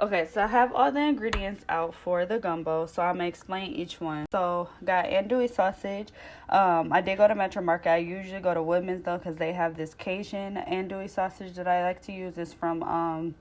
Okay, so I have all the ingredients out for the gumbo, so I'm gonna explain each one. So, got andouille sausage. I did go to Metro Market. I usually go to Woodman's though, because they have this Cajun andouille sausage that I like to use. It's from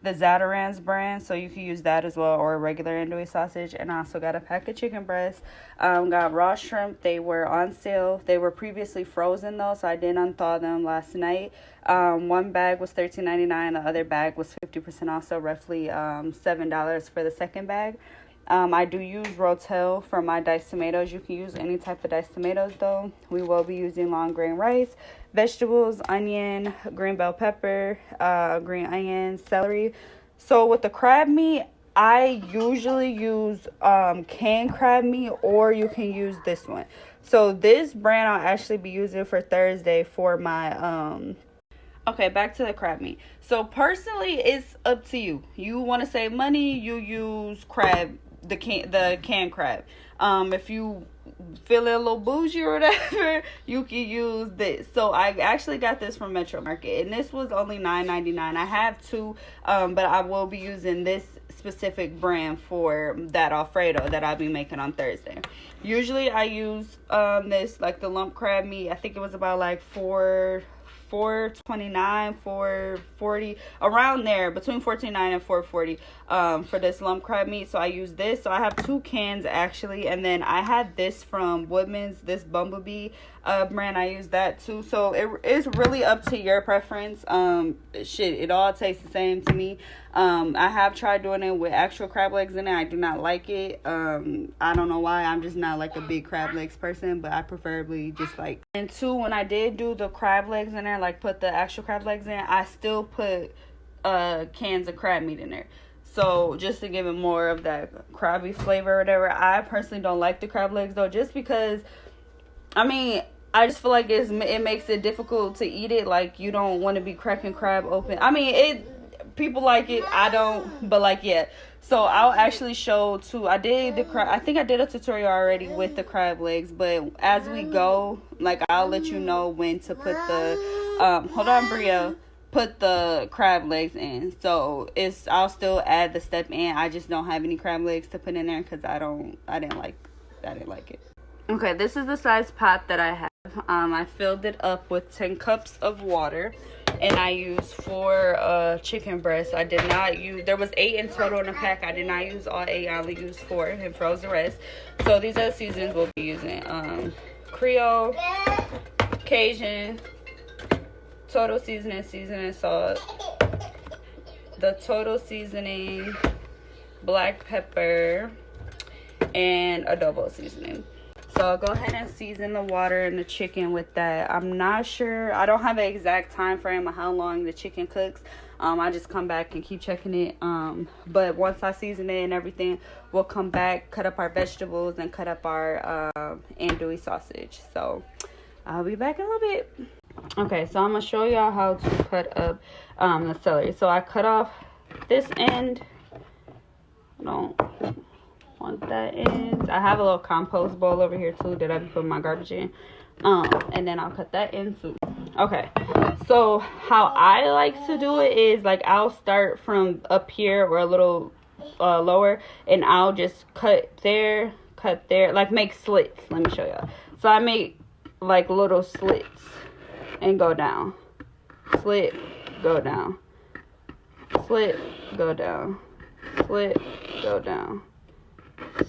the Zatarain's brand, so you can use that as well, or a regular andouille sausage. And I also got a pack of chicken breasts. Got raw shrimp. They were on sale. They were previously frozen though, so I did unthaw them last night. One bag was $13.99. The other bag was 50% off, so roughly $7 for the second bag. I do use rotel for my diced tomatoes. You can use any type of diced tomatoes though. We will be using long grain rice, vegetables, onion, green bell pepper, green onion, celery. So with the crab meat, I usually use canned crab meat, or you can use this one. So this brand I'll actually be using for Thursday for my Okay, back to the crab meat. So personally, it's up to you. You want to save money, you use crab, the canned crab. If you feeling a little bougie or whatever, you can use this. So I actually got this from Metro Market, and this was only $9.99. I have two, but I will be using this specific brand for that Alfredo that I'll be making on Thursday. Usually I use this, like the lump crab meat. I think it was about like $4.29, $4.40, around there, between $4.29 and $4.40 for this lump crab meat. So I use this. So I have two cans actually, and then I had this from Woodman's, this Bumblebee brand. I use that too. So it is really up to your preference. It all tastes the same to me. I have tried doing it with actual crab legs in it. I do not like it. I don't know why. I'm just not like a big crab legs person, but I preferably just like. And two, when I did do the crab legs in there, like put the actual crab legs in, I still put cans of crab meat in there. So just to give it more of that crabby flavor or whatever. I personally don't like the crab legs though, just because, I mean, I just feel like it makes it difficult to eat it. Like, you don't want to be cracking crab open. I mean, people like it, I don't, but like, yeah. So I'll actually show too. I think I did a tutorial already with the crab legs, but as we go, like, I'll let you know when to put the hold on, Bria, put the crab legs in. So I'll still add the step in. I just don't have any crab legs to put in there because I didn't like it. Okay, this is the size pot that I have. I filled it up with 10 cups of water, and I used 4 chicken breasts. I did not use, there was 8 in total in the pack. I did not use all 8. I only used 4 and froze the rest. So these are the seasonings we'll be using. Creole, Cajun, total seasoning salt, the total seasoning, black pepper, and adobo seasoning. So I'll go ahead and season the water and the chicken with that. I'm not sure. I don't have an exact time frame of how long the chicken cooks. I just come back and keep checking it. But once I season it and everything, we'll come back, cut up our vegetables, and cut up our andouille sausage. So I'll be back in a little bit. Okay, so I'm going to show y'all how to cut up the celery. So I cut off this end. Don't want that end. I have a little compost bowl over here too that I put my garbage in. And then I'll cut that in too. Okay, so how I like to do it is, like, I'll start from up here or a little lower, and I'll just cut there, like make slits. Let me show y'all. So I make like little slits and go down, slit, go down, slit, go down, slit, go down,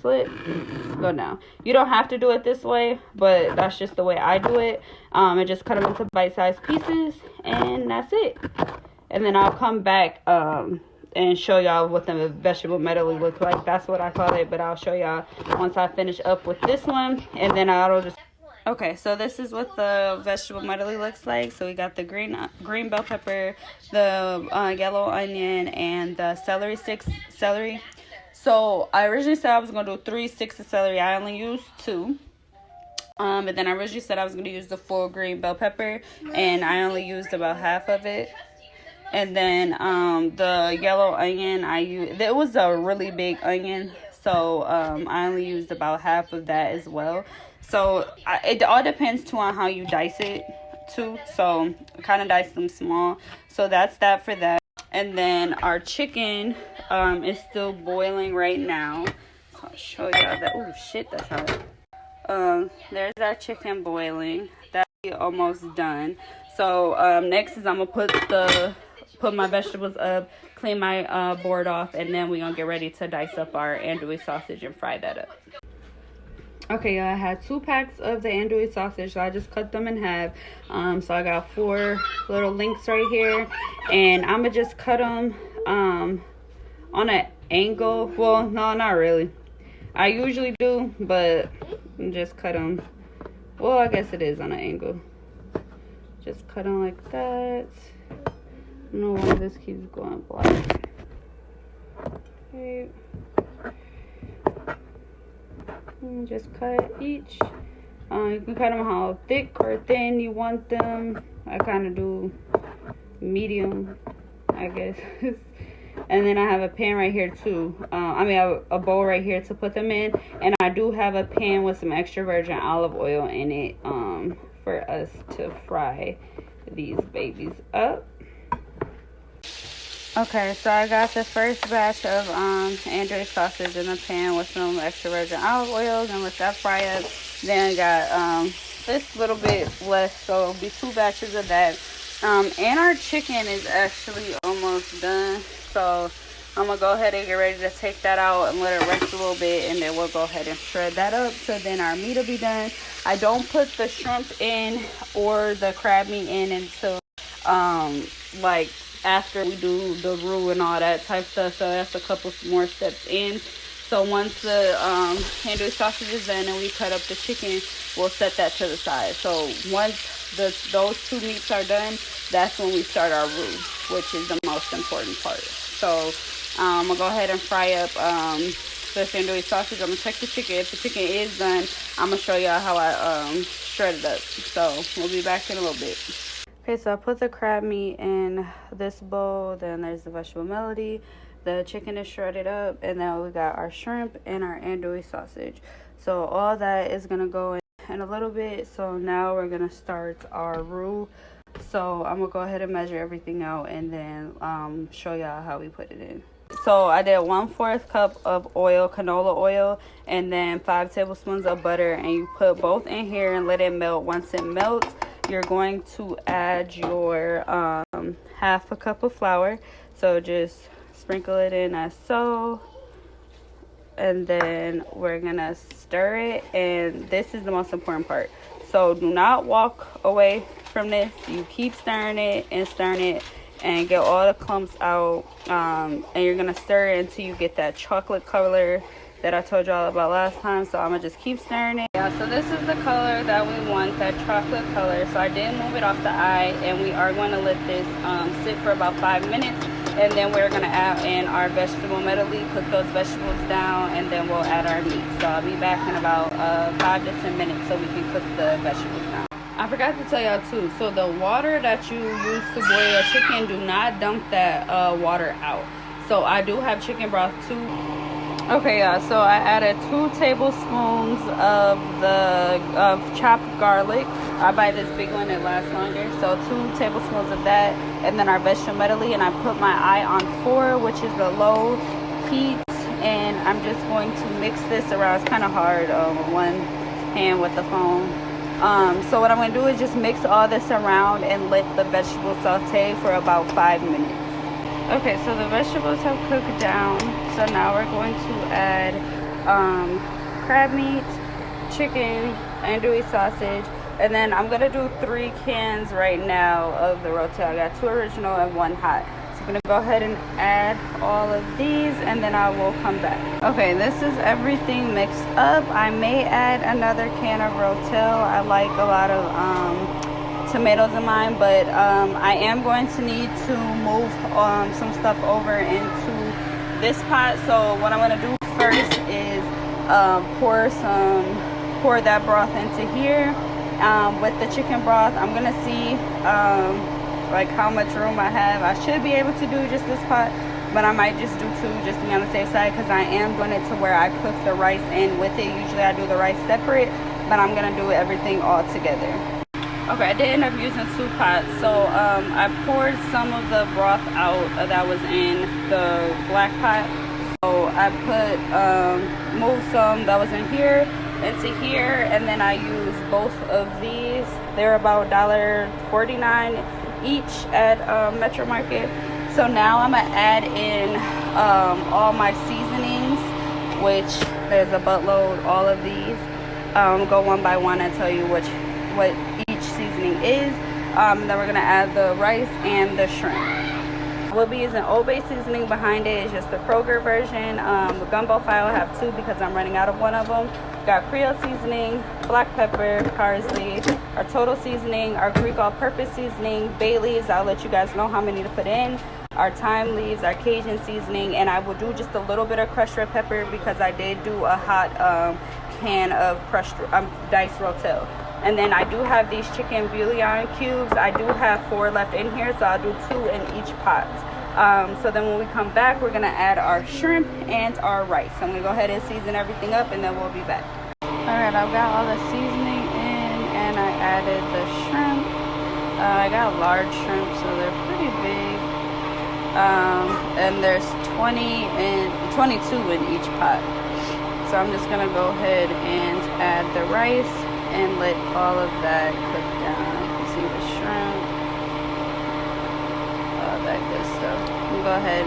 slit, go down. You don't have to do it this way, but that's just the way I do it. And just cut them into bite-sized pieces, and that's it. And then I'll come back and show y'all what the vegetable medley looks like. That's what I call it, but I'll show y'all once I finish up with this one, and then I'll just. Okay, so this is what the vegetable medley looks like. So we got the green bell pepper, the yellow onion, and the celery. So I originally said I was going to do 3 sticks of celery. I only used 2. But then I originally said I was going to use the full green bell pepper, and I only used about half of it. And then the yellow onion, it was a really big onion, so I only used about half of that as well. So it all depends too on how you dice it too. So I kind of dice them small. So that's that for that. And then our chicken is still boiling right now. So I'll show y'all that. Oh shit, that's hot. There's our chicken boiling. That's almost done. So next is I'm gonna put my vegetables up, clean my board off, and then we're gonna get ready to dice up our andouille sausage and fry that up. Okay, I had 2 packs of the andouille sausage, so I just cut them in half. So I got 4 little links right here, and I'm gonna just cut them on an angle. Well, no, not really. I usually do, but just cut them. Well, I guess it is on an angle. Just cut them like that. I don't know why this keeps going black. Okay. And just cut each. You can cut them how thick or thin you want them. I kind of do medium, I guess. And then I have a pan right here too. I mean a bowl right here to put them in. And I do have a pan with some extra virgin olive oil in it for us to fry these babies up. Okay, so I got the first batch of andouille sausage in the pan with some extra virgin olive oil, and let that fry up. Then I got this little bit left, so it'll be 2 batches of that. And our chicken is actually almost done, so I'm gonna go ahead and get ready to take that out and let it rest a little bit, and then we'll go ahead and shred that up. So then our meat will be done. I don't put the shrimp in or the crab meat in until like after we do the roux and all that type stuff. So that's a couple more steps in. So once the andouille sausage is done and we cut up the chicken, we'll set that to the side. So once those 2 meats are done, that's when we start our roux, which is the most important part. So I'm gonna go ahead and fry up this andouille sausage. I'm gonna check the chicken. If the chicken is done, I'm gonna show y'all how I shred it up. So we'll be back in a little bit. Okay, so I put the crab meat in this bowl. Then there's the vegetable melody. The chicken is shredded up, and then we got our shrimp and our andouille sausage. So all that is gonna go in a little bit. So now we're gonna start our roux. So I'm gonna go ahead and measure everything out and then show y'all how we put it in. So I did 1/4 cup of oil, canola oil, and then 5 tablespoons of butter, and you put both in here and let it melt. Once it melts, you're going to add your 1/2 cup of flour. So just sprinkle it in as so, and then we're gonna stir it. And this is the most important part, so do not walk away from this. You keep stirring it and get all the clumps out, and you're gonna stir it until you get that chocolate color that I told y'all about last time. So I'm gonna just keep stirring it. Yeah, so this is the color that we want, that chocolate color. So I did move it off the eye, and we are going to let this sit for about 5 minutes, and then we're gonna add in our vegetable medley, cook those vegetables down, and then we'll add our meat. So I'll be back in about 5 to 10 minutes so we can cook the vegetables now. I forgot to tell y'all too, so the water that you use to boil your chicken, do not dump that water out. So I do have chicken broth too. Okay, y'all, so I added 2 tablespoons of chopped garlic. I buy this big one, it lasts longer. So 2 tablespoons of that, and then our vegetable medley, and I put my eye on 4, which is the low heat, and I'm just going to mix this around. It's kind of hard with one hand with the phone. So what I'm going to do is just mix all this around and let the vegetables saute for about 5 minutes. Okay, so the vegetables have cooked down. So now we're going to add crab meat, chicken, andouille sausage, and then I'm going to do 3 cans right now of the rotel. I got 2 original and 1 hot. So I'm going to go ahead and add all of these, and then I will come back. Okay, this is everything mixed up. I may add another can of rotel. I like a lot of tomatoes in mine, but I am going to need to move some stuff over into this pot. So what I'm going to do first is pour that broth into here with the chicken broth. I'm going to see like how much room I have. I should be able to do just this pot, but I might just do 2 just to be on the safe side, because I am doing it to where I cook the rice in with it. Usually I do the rice separate, but I'm going to do everything all together. Okay, I did end up using 2 pots. So I poured some of the broth out that was in the black pot. So I moved some that was in here into here, and then I used both of these. They're about $1.49 each at Metro Market. So now I'm gonna add in all my seasonings, which there's a buttload. All of these. Go one by one and tell you what each seasoning is. Then we're gonna add the rice and the shrimp. We'll be using Old Bay seasoning. Behind it is just the Kroger version. The Gumbo file I have 2 because I'm running out of one of them. Got Creole seasoning, black pepper, parsley, our total seasoning, our Greek all-purpose seasoning, bay leaves. I'll let you guys know how many to put in. Our thyme leaves, our Cajun seasoning, and I will do just a little bit of crushed red pepper because I did do a hot can of crushed diced rotel. And then I do have these chicken bouillon cubes. I do have 4 left in here, so I'll do 2 in each pot. So then when we come back, we're gonna add our shrimp and our rice. I'm gonna go ahead and season everything up, and then we'll be back. All right, I've got all the seasoning in, and I added the shrimp. I got large shrimp, so they're pretty big. And there's 22 in each pot. So I'm just gonna go ahead and add the rice and let all of that cook down. You can see the shrimp, all that good stuff. You go ahead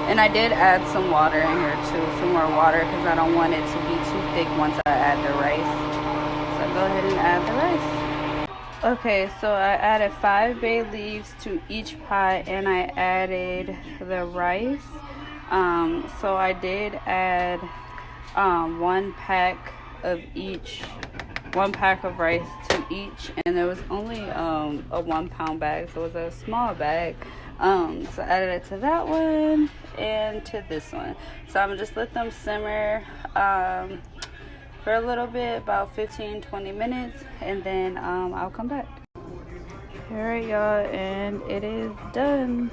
and I did add some water in here too, some more water, because I don't want it to be too thick once I add the rice. So go ahead and add the rice. Okay, so I added 5 bay leaves to each pot, and I added the rice. So I did add 1 pack of each. 1 pack of rice to each, and there was only a 1 pound bag, so it was a small bag. So I added it to that one and to this one. So I'm just let them simmer for a little bit, about 15-20 minutes, and then I'll come back. All right, y'all, and it is done.